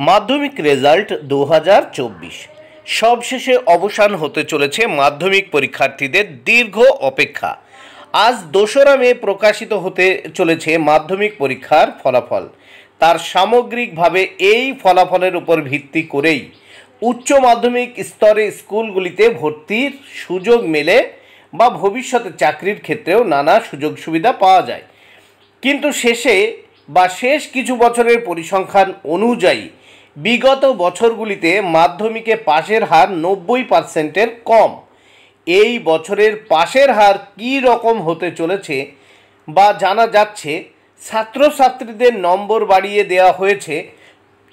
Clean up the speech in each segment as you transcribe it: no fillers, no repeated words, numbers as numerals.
মাধ্যমিক রেজাল্ট 2024 সবশেষে অবসান হতে চলেছে মাধ্যমিক পরীক্ষার্থীদের দীর্ঘ অপেক্ষা। আজ 2রা মে প্রকাশিত হতে চলেছে মাধ্যমিক পরীক্ষার ফলাফল। তার সামগ্রিকভাবে এই ফলাফলের উপর ভিত্তি করেই উচ্চ মাধ্যমিক স্তরে স্কুলগুলিতে ভর্তির সুযোগ মেলে বা ভবিষ্যতে চাকরির ক্ষেত্রেও নানা সুযোগ সুবিধা পাওয়া যায়। কিন্তু শেষ কিছু বছরের পরিসংখ্যান অনুযায়ী বিগত বছরগুলিতে মাধ্যমিকে পাশের হার 90%-এর কম। এই বছরের পাশের হার কী রকম হতে চলেছে বা জানা যাচ্ছে, ছাত্রছাত্রীদের নম্বর বাড়িয়ে দেওয়া হয়েছে।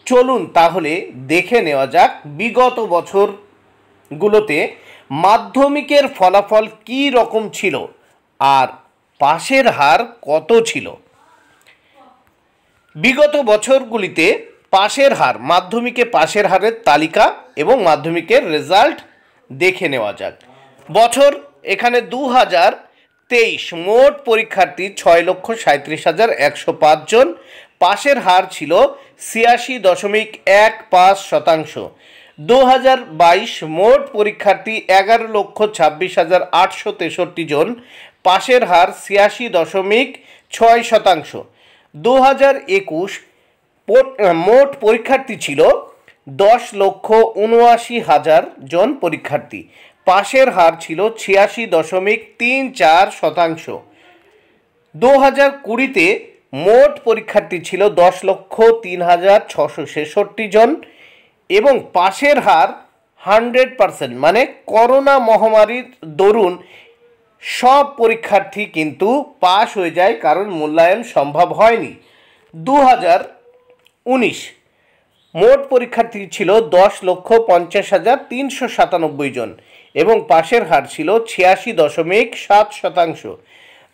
চলুন তাহলে দেখে নেওয়া যাক বিগত বছরগুলোতে মাধ্যমিকের ফলাফল কী রকম ছিল আর পাশের হার কত ছিল। বিগত বছরগুলিতে পাশের হার, মাধ্যমিকে পাশের হারের তালিকা এবং মাধ্যমিকের রেজাল্ট দেখে নেওয়া যাক। বছর এখানে 2023, মোট পরীক্ষার্থী 6,37,105 জন। পাশের হার ছিল 86.15%। 2022 মোট পরীক্ষার্থী 11,26,863 জন। পাশের হার 86.6%। 2021 মোট পরীক্ষার্থী ছিল 10,79,000 জন পরীক্ষার্থী। পাশের হার ছিল 86.34%। 2020-তে মোট পরীক্ষার্থী ছিল 10,03,666 জন এবং পাশের হার 100%, মানে করোনা মহামারীর দরুন সব পরীক্ষার্থী কিন্তু পাশ হয়ে যায়, কারণ মূল্যায়ন সম্ভব হয়নি। 2019 মোট পরীক্ষার্থী ছিল 10,50,397 জন এবং পাশের হার ছিল 86.7%।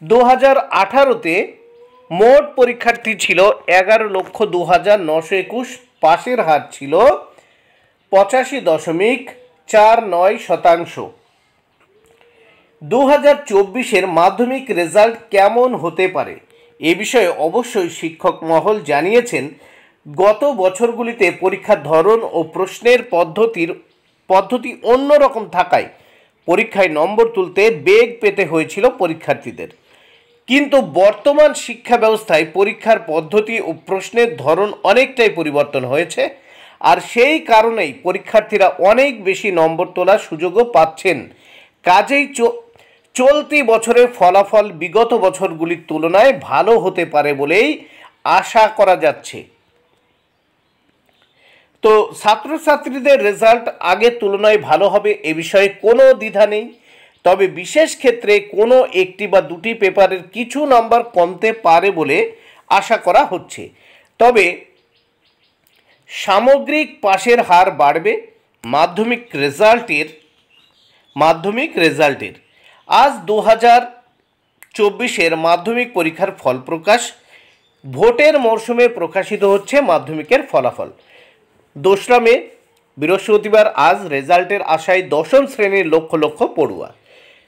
2018-তে মোট পরীক্ষার্থী ছিল 11,02,921, পাশের হার ছিল 85.49%। 2024-এর মাধ্যমিক রেজাল্ট কেমন হতে পারে এ বিষয়ে অবশ্যই শিক্ষক মহল জানিয়েছেন। গত বছরগুলিতে পরীক্ষার ধরন ও প্রশ্নের পদ্ধতি অন্যরকম থাকায় পরীক্ষায় নম্বর তুলতে বেগ পেতে হয়েছিল পরীক্ষার্থীদের। কিন্তু বর্তমান শিক্ষা ব্যবস্থায় পরীক্ষার পদ্ধতি ও প্রশ্নের ধরন অনেকটাই পরিবর্তন হয়েছে, আর সেই কারণেই পরীক্ষার্থীরা অনেক বেশি নম্বর তোলার সুযোগও পাচ্ছেন। কাজেই চলতি বছরের ফলাফল বিগত বছরগুলির তুলনায় ভালো হতে পারে বলেই আশা করা যাচ্ছে। তো ছাত্রছাত্রীদের রেজাল্ট আগের তুলনায় ভালো হবে এ বিষয়ে কোনো দ্বিধা নেই, তবে বিশেষ ক্ষেত্রে কোনো একটি বা দুটি পেপারের কিছু নাম্বার কমতে পারে বলে আশা করা হচ্ছে। তবে সামগ্রিক পাশের হার বাড়বে। মাধ্যমিক রেজাল্টের আজ 2024-এর মাধ্যমিক পরীক্ষার ফল প্রকাশ। ভোটের মরশুমে প্রকাশিত হচ্ছে মাধ্যমিকের ফলাফল। 2রা মে বৃহস্পতিবার আজ রেজাল্টের আশায় 10ম শ্রেণীর লক্ষ লক্ষ পড়ুয়া।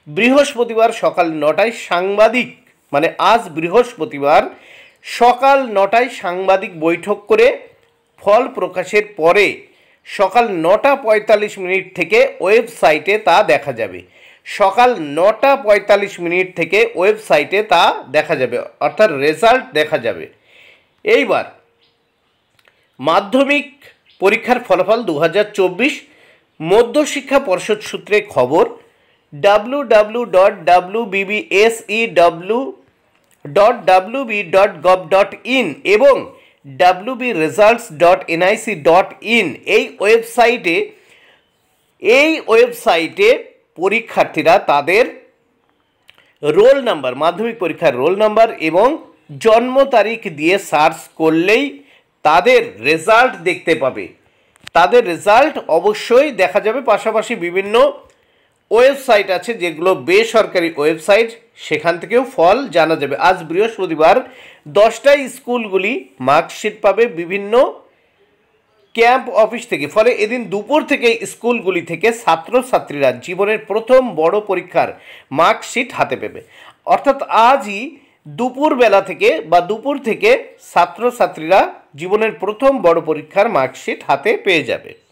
বৃহস্পতিবার সকাল 9টায় আজ বৃহস্পতিবার সকাল 9টায় সাংবাদিক বৈঠক করে ফল প্রকাশের পরে সকাল 9:45 থেকে ওয়েবসাইটে তা দেখা যাবে। সকাল 9:45 থেকে ওয়েবসাইটে তা দেখা যাবে, অর্থাৎ রেজাল্ট দেখা যাবে। এইবার মাধ্যমিক পরীক্ষার ফলাফল 2024 মধ্যশিক্ষা পর্ষদ সূত্রে খবর। www.wbsew.wb.gov.in এবং wbresults.nic.in এই ওয়েবসাইটে পরীক্ষার্থীরা তাদের রোল নাম্বার, মাধ্যমিক পরীক্ষার রোল নাম্বার এবং জন্ম তারিখ দিয়ে সার্চ করলেই তাদের রেজাল্ট দেখতে পাবে। তাদের রেজাল্ট অবশ্যই দেখা যাবে। পাশাপাশি বিভিন্ন ওয়েবসাইট আছে যেগুলো বেসরকারি ওয়েবসাইট, সেখান থেকেও ফল জানা যাবে। আজ বৃহস্পতিবার 10টায় স্কুলগুলি মার্কশিট পাবে বিভিন্ন ক্যাম্প অফিস থেকে। ফলে এদিন দুপুর থেকে স্কুলগুলি থেকে ছাত্রছাত্রীরা জীবনের প্রথম বড় পরীক্ষার মার্কশিট হাতে পেবে। অর্থাৎ আজই দুপুর থেকে ছাত্রছাত্রীরা জীবনের প্রথম বড় পরীক্ষার মার্কশিট হাতে পেয়ে যাবে।